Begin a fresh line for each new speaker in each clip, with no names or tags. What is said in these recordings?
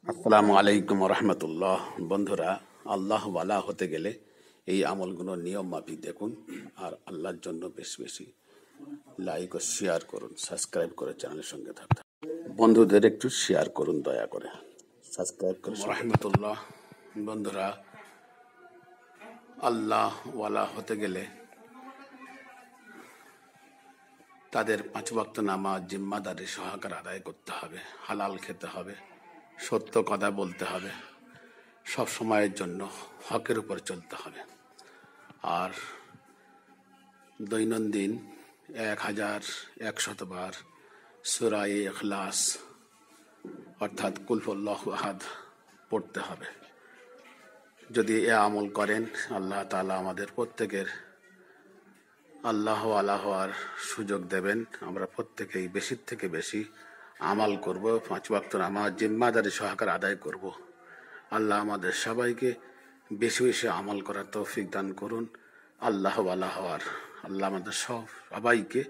আসসালামু আলাইকুম রহমতুল্লাহ। বন্ধুরা, আল্লাহ ওয়ালা হতে গেলে এই আমলগুলো নিয়ম মাফিক দেখুন আর আল্লাহর জন্য বেশি বেশি লাইক ও শেয়ার করুন, সাবস্ক্রাইব করে চ্যানেলের সঙ্গে থাকতে। বন্ধুদের একটু শেয়ার করুন দয়া করে, সাবস্ক্রাইব করে রহমতুল্লাহ। বন্ধুরা, আল্লাহ ওয়ালা হতে গেলে তাদের 5 ওয়াক্ত নামাজ জিম্মাদারি সহকারে আদায় করতে হবে, হালাল খেতে হবে, সত্য কথা বলতে হবে, সব সময়ের জন্য হকের উপর চলতে হবে। আর দৈনন্দিন 1100 বার সূরা ইখলাস অর্থাৎ কুল হুয়াল্লাহু আহাদ পড়তে হবে। যদি এ আমল করেন, আল্লাহ তাআলা আমাদের প্রত্যেকের আল্লাহ ওয়ালা হওয়ার সুযোগ দেবেন। আমরা প্রত্যেকেই বেশির থেকে বেশি আমাল করব, 5 ওয়াক্ত নামাজ জিম্মাদারি সহকারে আদায় করব। আল্লাহ আমাদের সবাইকে বেশি বেশি আমল করার তৌফিক দান করুন। আল্লাহ ওয়ালা হওয়ার আল্লাহ আমাদের সবাইকে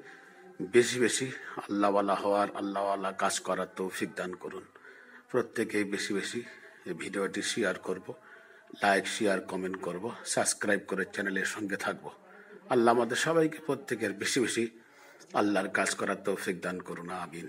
বেশি বেশি আল্লাহ ওয়ালা হওয়ার, আল্লাহ ওয়ালা কাজ করার তৌফিক দান করুন। প্রত্যেকেই বেশি বেশি এই ভিডিওটি শেয়ার করব, লাইক শেয়ার কমেন্ট করব, সাবস্ক্রাইব করে চ্যানেলের সঙ্গে থাকব। আল্লাহ আমাদের সবাইকে প্রত্যেকের বেশি বেশি আল্লাহর কাজ করার তৌফিক দান করুন। আমিন।